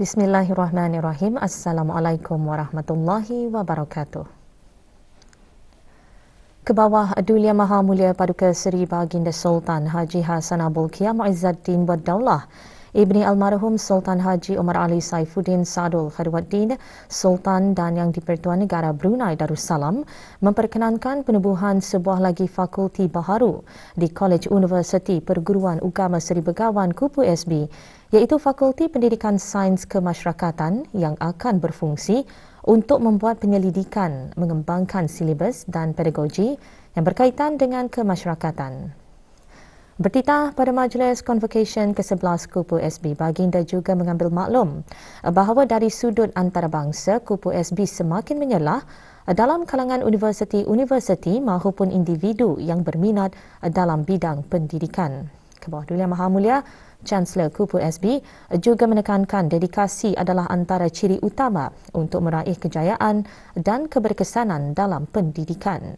Bismillahirrahmanirrahim. Assalamualaikum warahmatullahi wabarakatuh. Kebawah Duli Yang Maha Mulia Paduka Seri Baginda Sultan Haji Hassanal Bolkiah Muizzaddin Waddaulah Ibni Almarhum Sultan Haji Umar Ali Saifuddin Sadul Khairuddin Sultan dan Yang di-Pertuan Negara Brunei Darussalam memperkenankan penubuhan sebuah lagi fakulti baharu di Kolej Universiti Perguruan Ugama Seri Begawan Kupu SB, iaitu Fakulti Pendidikan Sains Kemasyarakatan yang akan berfungsi untuk membuat penyelidikan, mengembangkan silibus dan pedagogi yang berkaitan dengan kemasyarakatan. Bertitah pada Majlis Convocation ke-11 Kupu SB, Baginda juga mengambil maklum bahawa dari sudut antarabangsa, Kupu SB semakin menyelah dalam kalangan universiti-universiti maupun individu yang berminat dalam bidang pendidikan. Kebawah Duli Yang Maha Mulia Chancellor Kupu SB juga menekankan dedikasi adalah antara ciri utama untuk meraih kejayaan dan keberkesanan dalam pendidikan.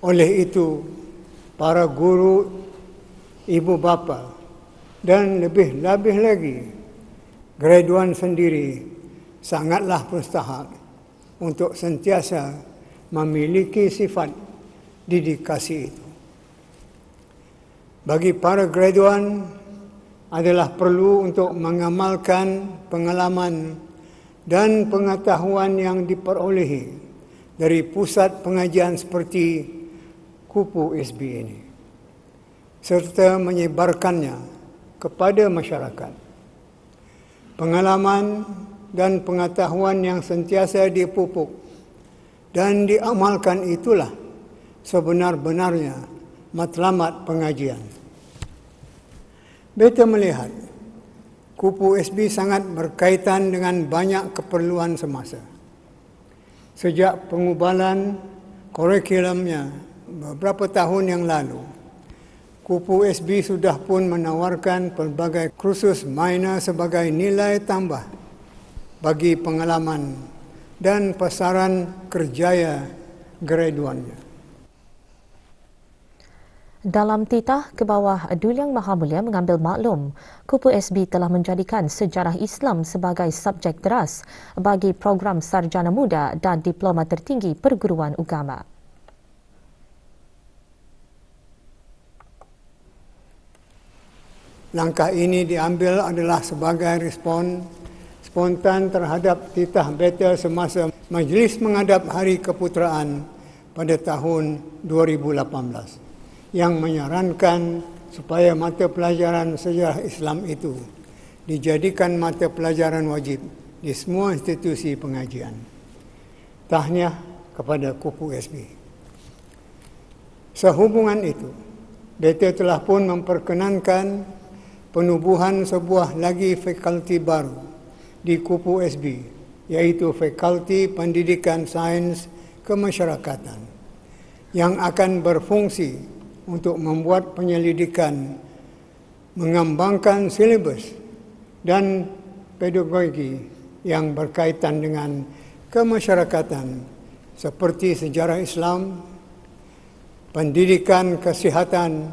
Oleh itu, para guru, ibu bapa dan lebih-lebih lagi graduan sendiri sangatlah mustahak untuk sentiasa memiliki sifat dedikasi itu. Bagi para graduan adalah perlu untuk mengamalkan pengalaman dan pengetahuan yang diperolehi dari pusat pengajian seperti Kupu SB ini, serta menyebarkannya kepada masyarakat. Pengalaman dan pengetahuan yang sentiasa dipupuk dan diamalkan itulah sebenar-benarnya matlamat pengajian. Beta melihat Kupu SB sangat berkaitan dengan banyak keperluan semasa. Sejak pengubalan kurikulumnya beberapa tahun yang lalu, Kupu SB sudah pun menawarkan pelbagai kursus minor sebagai nilai tambah bagi pengalaman dan pasaran kerjaya graduannya. Dalam titah Kebawah Duli Yang Maha Mulia mengambil maklum, Kupu SB telah menjadikan sejarah Islam sebagai subjek teras bagi program sarjana muda dan diploma tertinggi perguruan ugama. Langkah ini diambil adalah sebagai respon spontan terhadap titah beta semasa majlis menghadap Hari Keputeraan pada tahun 2018 yang menyarankan supaya mata pelajaran sejarah Islam itu dijadikan mata pelajaran wajib di semua institusi pengajian. Tahniah kepada Kupu SB. Sehubungan itu, beta telah pun memperkenankan penubuhan sebuah lagi fakulti baru di Kupu SB, iaitu Fakulti Pendidikan Sains Kemasyarakatan, yang akan berfungsi untuk membuat penyelidikan, mengembangkan silibus dan pedagogi yang berkaitan dengan kemasyarakatan seperti sejarah Islam, pendidikan kesihatan,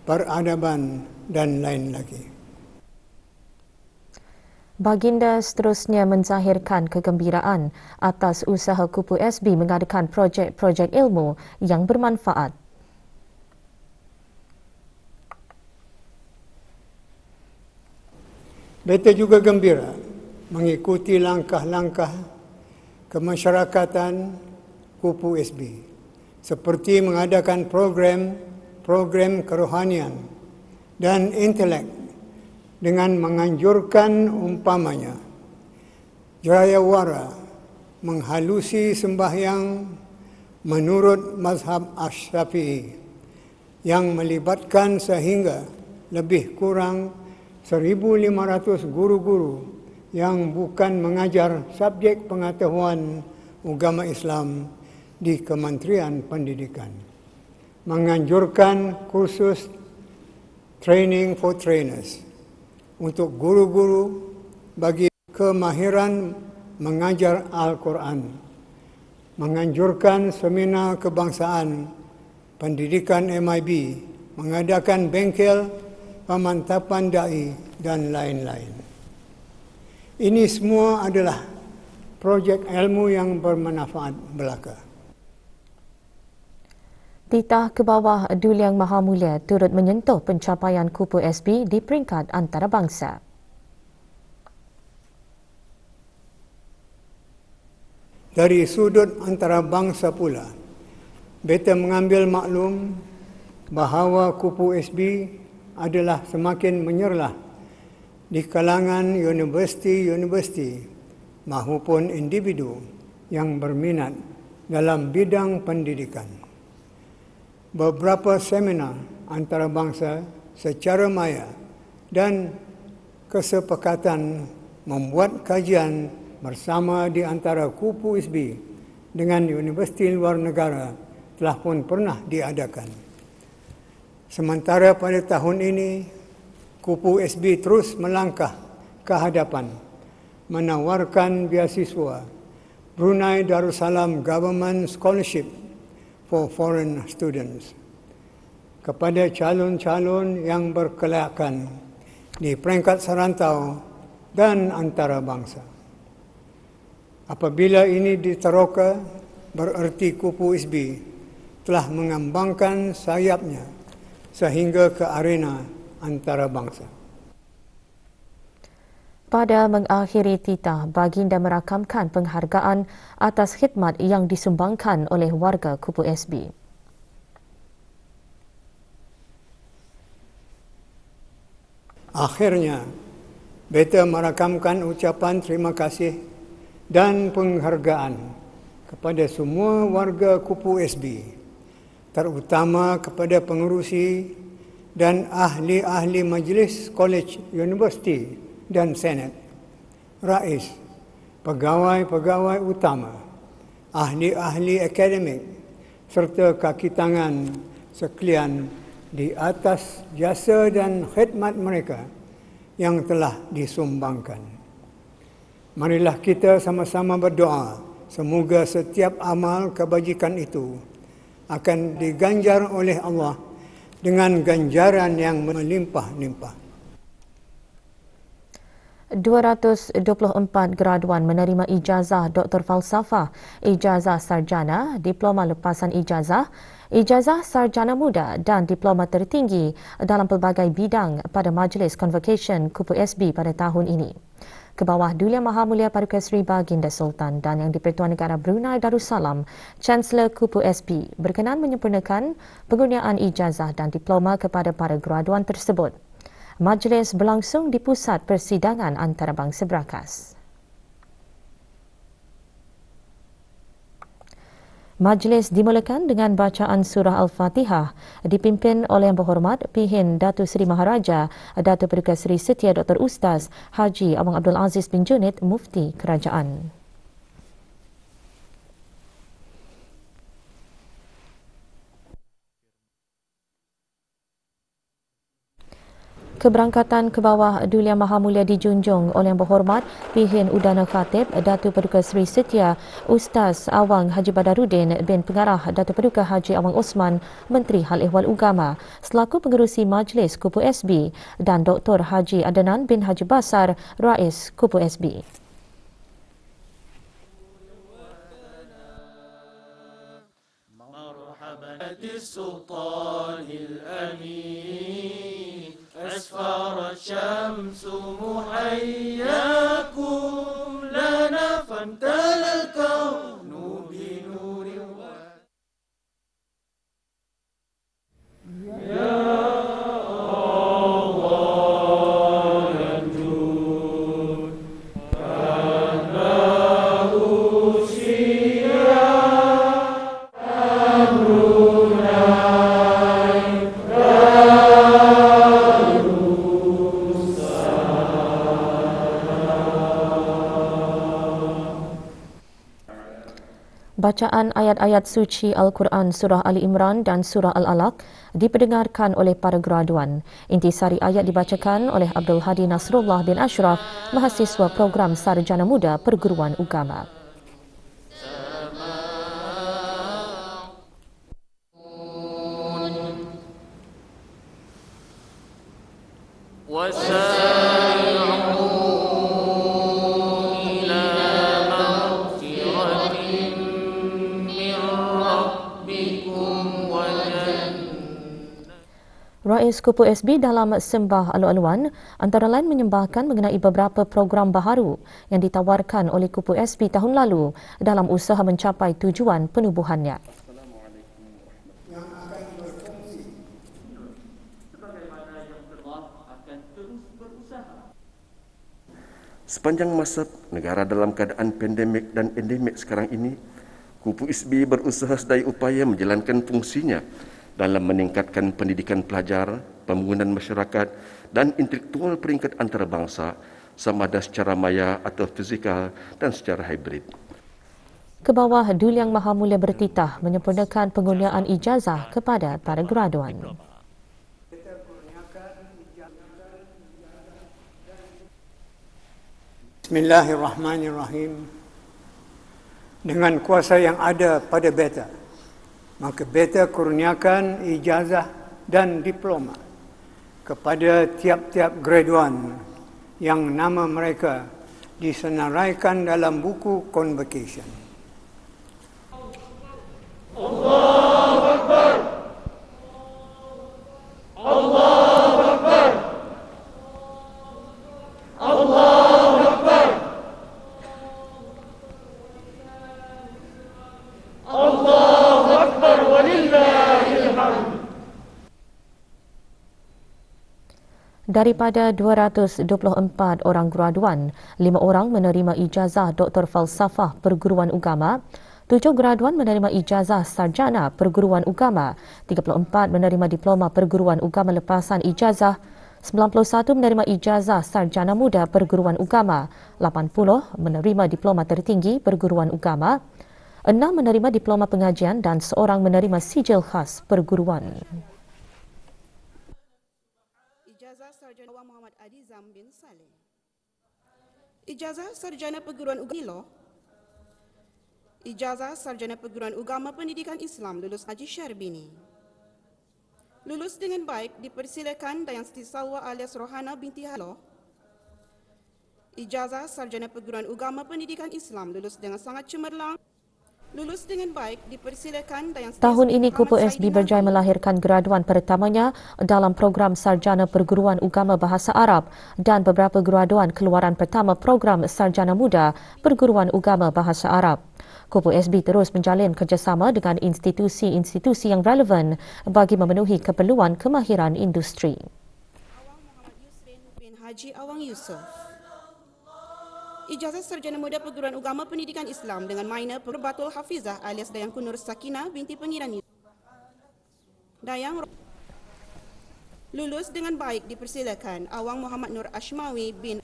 peradaban dan lain lagi. Baginda seterusnya menzahirkan kegembiraan atas usaha Kupu SB mengadakan projek-projek ilmu yang bermanfaat. Beta juga gembira mengikuti langkah-langkah kemasyarakatan Kupu SB, seperti mengadakan program kerohanian dan intelek dengan menganjurkan umpamanya Jayawara menghalusi sembahyang menurut mazhab Asy-Syafi'i yang melibatkan sehingga lebih kurang 1,500 guru-guru yang bukan mengajar subjek pengetahuan agama Islam di Kementerian Pendidikan. Menganjurkan kursus training for trainers untuk guru-guru bagi kemahiran mengajar Al-Quran. Menganjurkan seminar kebangsaan pendidikan MIB mengadakan bengkel, pemantapan da'i dan lain-lain. Ini semua adalah projek ilmu yang bermanfaat belaka. Titah ke bawah Duli Yang Maha Mulia turut menyentuh pencapaian Kupu SB di peringkat antarabangsa. Dari sudut antarabangsa pula, beta mengambil maklum bahawa Kupu SB adalah semakin menyerlah di kalangan universiti-universiti maupun individu yang berminat dalam bidang pendidikan. Beberapa seminar antarabangsa secara maya dan kesepakatan membuat kajian bersama di antara Kupu SB dengan universiti luar negara telah pun pernah diadakan. Sementara pada tahun ini, Kupu SB terus melangkah ke hadapan, menawarkan beasiswa Brunei Darussalam Government Scholarship for Foreign Students kepada calon-calon yang berkelayakan di peringkat serantau dan antarabangsa. Apabila ini diteroka, bererti Kupu SB telah mengembangkan sayapnya sehingga ke arena antarabangsa. Pada mengakhiri titah, baginda merakamkan penghargaan atas khidmat yang disumbangkan oleh warga Kupu SB. Akhirnya, beta merakamkan ucapan terima kasih dan penghargaan kepada semua warga Kupu SB, terutama kepada pengerusi dan ahli-ahli majlis kolej universiti dan senat, rais, pegawai-pegawai utama, ahli-ahli akademik serta kaki tangan sekalian di atas jasa dan khidmat mereka yang telah disumbangkan. Marilah kita sama-sama berdoa semoga setiap amal kebajikan itu akan diganjar oleh Allah dengan ganjaran yang melimpah-limpah. 224 graduan menerima ijazah Doktor Falsafah, ijazah sarjana, diploma lepasan ijazah, ijazah sarjana muda dan diploma tertinggi dalam pelbagai bidang pada Majlis Convocation Kupu SB pada tahun ini. Ke bawah Duli Yang Maha Mulia Paduka Seri Baginda Sultan dan Yang di-Pertuan Negara Brunei Darussalam, Chancellor Kupu SB berkenan menyempurnakan penggunaan ijazah dan diploma kepada para graduan tersebut. Majlis berlangsung di Pusat Persidangan Antarabangsa Berakas. Majlis dimulakan dengan bacaan surah Al-Fatihah dipimpin oleh Yang Berhormat Pihin Datuk Seri Maharaja Datuk Paduka Seri Setia Dr. Ustaz Haji Awang Abdul Aziz bin Junid, Mufti Kerajaan. Keberangkatan ke bawah Duli Yang Maha Mulia dijunjung oleh Yang Berhormat Pihin Udana Khatib Datuk Paduka Seri Setia Ustaz Awang Haji Badarudin bin Pengarah Datuk Paduka Haji Awang Osman, Menteri Hal Ehwal Ugama, selaku pengerusi Majlis Kupu SB, dan Dr. Haji Adnan bin Haji Basar, Rais Kupu SB. أسفر الشمس محياكم لنا فامتلأ الكون بنور يا الله الجود أنه شيعة أمرنا Bacaan ayat-ayat suci Al-Quran Surah Ali Imran dan Surah Al-Alaq diperdengarkan oleh para graduan. Intisari ayat dibacakan oleh Abdul Hadi Nasrullah bin Ashraf, mahasiswa program Sarjana Muda Perguruan Ugama. وسارعوا إلى مغفرة من ربكم Rais Kupu SB dalam sembah alu-aluan antara lain menyembahkan mengenai beberapa program baharu yang ditawarkan oleh Kupu SB tahun lalu dalam usaha mencapai tujuan penubuhannya. Sepanjang masa negara dalam keadaan pandemik dan endemik sekarang ini, Kupu SB berusaha sedaya upaya menjalankan fungsinya dalam meningkatkan pendidikan pelajar, pembangunan masyarakat dan intelektual peringkat antarabangsa sama ada secara maya atau fizikal dan secara hibrid. Ke bawah Dul Yang Maha Mulia bertitah menyempurnakan penggunaan ijazah kepada para graduan. Bismillahirrahmanirrahim. Dengan kuasa yang ada pada beta, maka beta kurniakan ijazah dan diploma kepada tiap-tiap graduan yang nama mereka disenaraikan dalam buku convocation. Allahu Akbar. Allahu Akbar. Allahu Akbar. Allahu Akbar walillahil hamd. Daripada 224 orang graduan, 5 orang menerima ijazah Doktor Falsafah Perguruan Ugama, 7 graduan menerima ijazah Sarjana Perguruan Ugama, 34 menerima Diploma Perguruan Ugama Lepasan Ijazah, 91 menerima ijazah Sarjana Muda Perguruan Ugama, 80 menerima Diploma Tertinggi Perguruan Ugama, 6 menerima Diploma Pengajian dan seorang menerima Sijil Khas Perguruan. Ijazah Sarjana Awang Muhammad Adizam bin Saleh. Ijazah Sarjana Perguruan Ugama. Ijazah Sarjana Perguruan Ugama Pendidikan Islam lulus Haji Syarbini. Lulus dengan baik dipersilakan Dayang Siti Salwa alias Rohana binti Halo. Ijazah Sarjana Perguruan Ugama Pendidikan Islam lulus dengan sangat cemerlang. Lulus dengan baik dipersilakan Dayang Siti Tahun ini Kupu SB berjaya melahirkan graduan pertamanya dalam program Sarjana Perguruan Ugama Bahasa Arab dan beberapa graduan keluaran pertama program Sarjana Muda Perguruan Ugama Bahasa Arab. Kupu SB terus menjalin kerjasama dengan institusi-institusi yang relevan bagi memenuhi keperluan kemahiran industri. Awang Muhammad Yusrin bin Haji Awang Yusof. Ijazah Sarjana Muda Perguruan Ugama Pendidikan Islam dengan minor Perbatul Hafizah alias Dayang Kunur Sakinah binti Pengiran. Dayang lulus dengan baik dipersilakan Awang Muhammad Nur Ashmawi bin.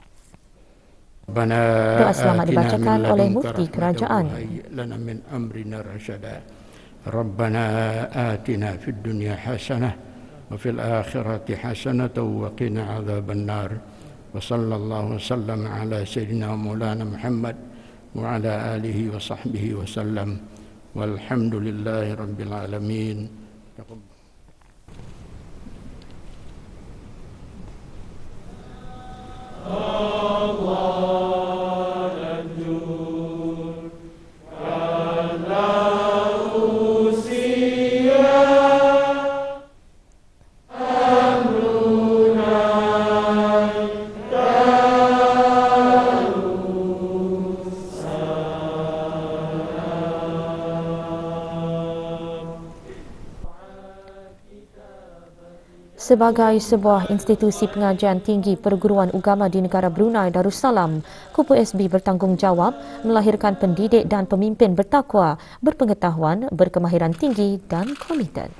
Doa selamat dibacakan oleh Mufti Kerajaan. Rabbana atina fid dunya hasanah wa fil akhirati hasanah wa qina adzabannar. Wa sallallahu wasallam ala sayyidina Maulana Muhammad wa ala alihi wa sahbihi wa sallam. Walhamdulillahi rabbil alamin. Sebagai sebuah institusi pengajian tinggi perguruan agama di negara Brunei Darussalam, Kupu SB bertanggungjawab melahirkan pendidik dan pemimpin bertakwa, berpengetahuan, berkemahiran tinggi dan komiten.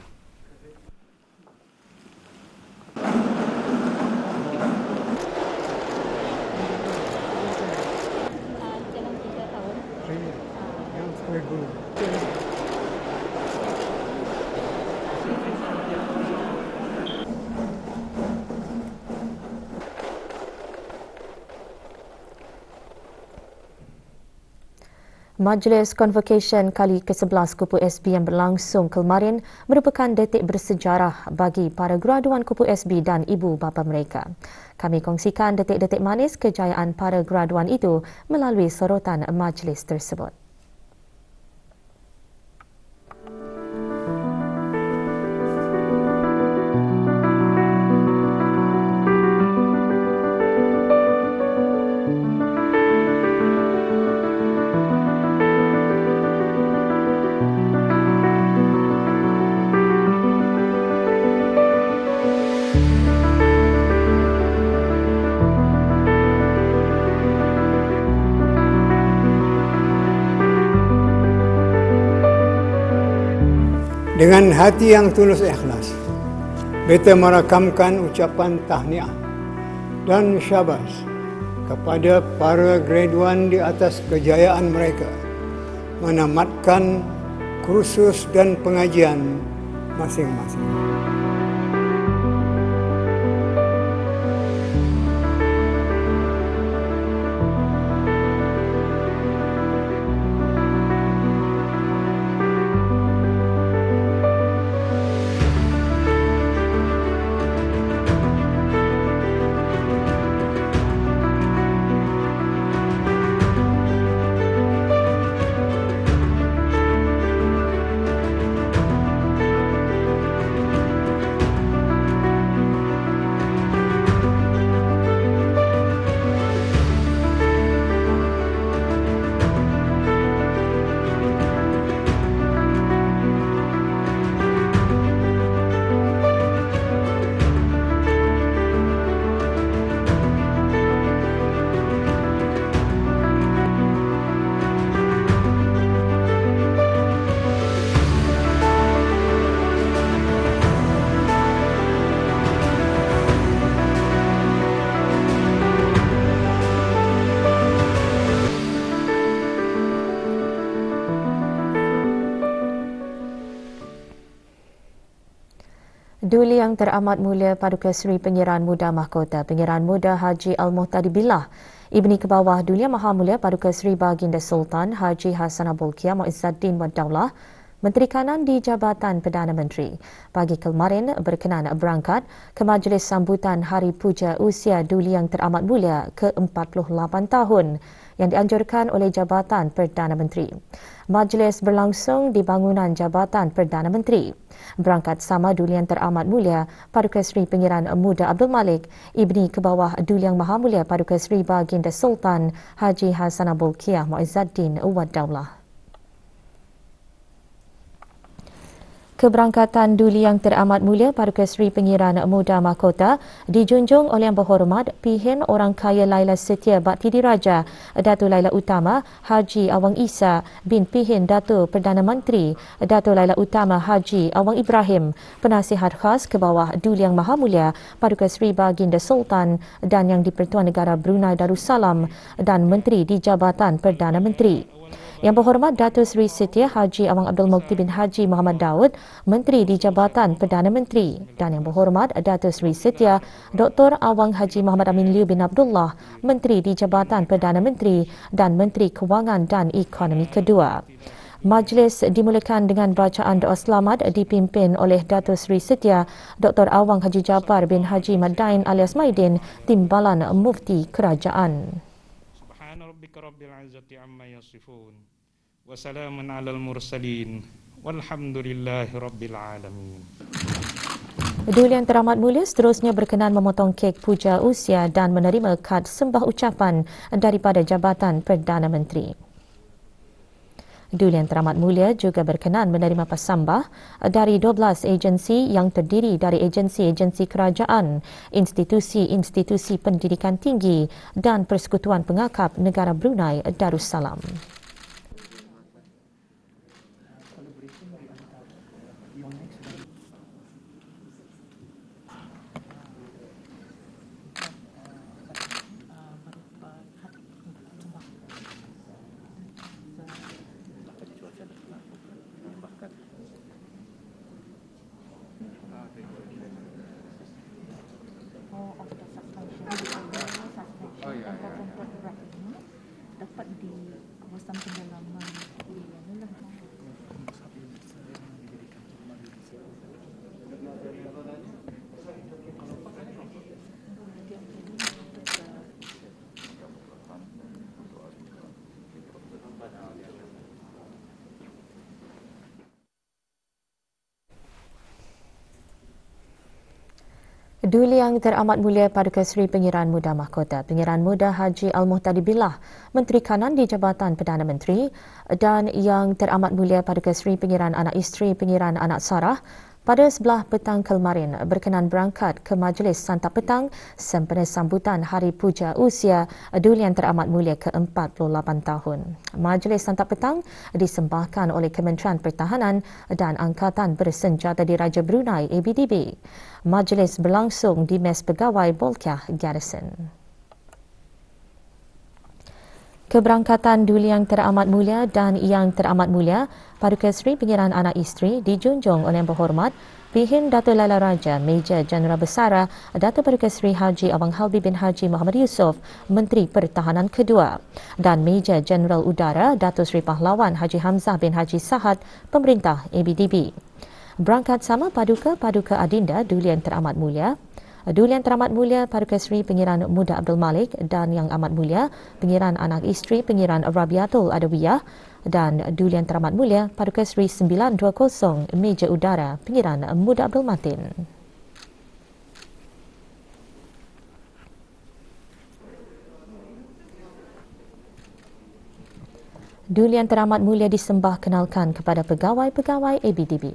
Majlis Convocation kali ke-11 Kupu SB yang berlangsung kemarin merupakan detik bersejarah bagi para graduan Kupu SB dan ibu bapa mereka. Kami kongsikan detik-detik manis kejayaan para graduan itu melalui sorotan majlis tersebut. Dengan hati yang tulus ikhlas, beta merakamkan ucapan tahniah dan syabas kepada para graduan di atas kejayaan mereka menamatkan kursus dan pengajian masing-masing. Duli Yang Teramat Mulia Paduka Seri Pengiran Muda Mahkota Pengiran Muda Haji Al-Muhtadi Billah, Ibni Kebawah Duli Yang Maha Mulia Paduka Seri Baginda Sultan Haji Hassanah Bolkiah Muizzaddin Wad Daulah, Menteri Kanan di Jabatan Perdana Menteri, pagi kemarin berkenan berangkat ke majlis sambutan Hari Puja Usia Duli Yang Teramat Mulia ke-48 tahun yang dianjurkan oleh Jabatan Perdana Menteri. Majlis berlangsung di bangunan Jabatan Perdana Menteri. Berangkat sama Duli Yang Teramat Mulia Paduka Seri Pengiran Muda Abdul Malik, Ibni Kebawah Duli Yang Maha Mulia Paduka Seri Baginda Sultan Haji Hassanah Bolkiah Muizzaddin Wad Daulah. Keberangkatan Duli Yang Teramat Mulia Paduka Seri Pengiran Muda Mahkota dijunjung oleh Yang Berhormat Pihin Orang Kaya Laila Setia Bakti Diraja Dato' Laila Utama Haji Awang Isa bin Pihin Dato' Perdana Menteri Dato' Laila Utama Haji Awang Ibrahim, Penasihat Khas ke bawah Duli Yang Maha Mulia Paduka Seri Baginda Sultan dan Yang di-Pertuan Negara Brunei Darussalam dan Menteri di Jabatan Perdana Menteri. Yang Berhormat Dato' Seri Setia Haji Awang Abdul Mukti bin Haji Muhammad Daud, Menteri di Jabatan Perdana Menteri, dan Yang Berhormat Dato' Seri Setia Dr. Awang Haji Muhammad Amin Liu bin Abdullah, Menteri di Jabatan Perdana Menteri dan Menteri Kewangan dan Ekonomi kedua. Majlis dimulakan dengan bacaan doa selamat dipimpin oleh Dato' Seri Setia Dr. Awang Haji Jabar bin Haji Madain alias Maidin, Timbalan Mufti Kerajaan. Subhanarabbika rabbil izzati amma yasifun wa salamun alal mursalin walhamdulillahi rabbil alamin. Duli Yang Teramat Mulia seterusnya berkenan memotong kek puja usia dan menerima kad sembah ucapan daripada Jabatan Perdana Menteri. Duli Yang Teramat Mulia juga berkenan menerima pasambah dari 12 agensi yang terdiri dari agensi-agensi kerajaan, institusi-institusi pendidikan tinggi dan Persekutuan Pengakap Negara Brunei Darussalam. Dapat di kawasan pendalaman Duli Yang Teramat Mulia Paduka Seri Pengiran Muda Mahkota Pengiran Muda Haji Al-Muhtadi Billah, Menteri Kanan di Jabatan Perdana Menteri, dan Yang Teramat Mulia Paduka Seri Pengiran Anak Isteri Pengiran Anak Sarah pada sebelah petang kemarin berkenan berangkat ke majlis santap petang sempena sambutan Hari Puja Usia Duli Yang Teramat Mulia ke-48 tahun. Majlis santap petang disembahkan oleh Kementerian Pertahanan dan Angkatan Bersenjata Diraja Brunei ABDB. Majlis berlangsung di Mes Pegawai Bolkiah Garrison. Keberangkatan Duli Yang Teramat Mulia dan Yang Teramat Mulia Paduka Seri Pengiran Anak Isteri dijunjung oleh Yang Berhormat Pihin Dato' Lala Raja Major Jeneral Besara Dato' Paduka Seri Haji Abang Halbi bin Haji Muhammad Yusof, Menteri Pertahanan kedua, dan Major Jeneral Udara Dato' Seri Pahlawan Haji Hamzah bin Haji Sahad, Pemerintah ABDB. Berangkat sama Paduka Adinda Duli Yang Teramat Mulia, Duli Yang Teramat Mulia Paduka Seri Pengiran Muda Abdul Malik dan Yang Amat Mulia Pengiran Anak Isteri Pengiran Rabiatul Adawiyah, dan Duli Yang Teramat Mulia Paduka Seri 920 Major Udara Pengiran Muda Abdul Matin. Duli Yang Teramat Mulia disembah kenalkan kepada pegawai-pegawai ABDB.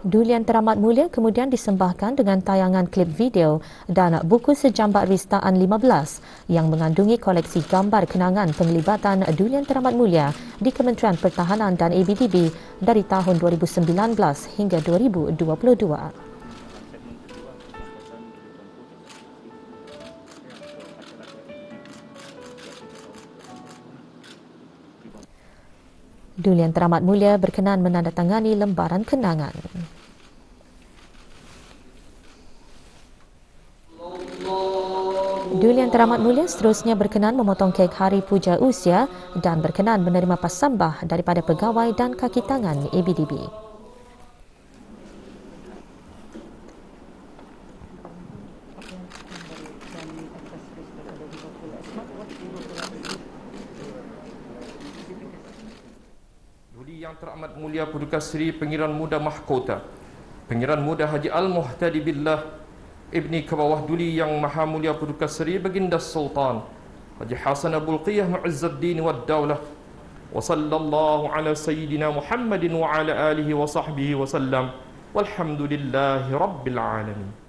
Duli Yang Teramat Mulia kemudian disembahkan dengan tayangan klip video dan buku sejambat ristaan 15 yang mengandungi koleksi gambar kenangan penglibatan Duli Yang Teramat Mulia di Kementerian Pertahanan dan ABDB dari tahun 2019 hingga 2022. Duli Yang Teramat Mulia berkenan menandatangani lembaran kenangan. Duli Yang Teramat Mulia seterusnya berkenan memotong kek Hari Puja Usia dan berkenan menerima pasambah daripada pegawai dan kaki tangan ABDB. Yang Teramat Mulia Paduka Seri Pengiran Muda Mahkota Pengiran Muda Haji Al-Muhtadi Billah Ibni Kebawah Duli Yang Maha Mulia Paduka Seri Baginda Sultan Haji Hasan Bolkiah Mu'izzuddin Wad Daulah wa sallallahu ala sayyidina Muhammadin wa ala alihi wa sahbihi wa sallam walhamdulillahi rabbil alamin.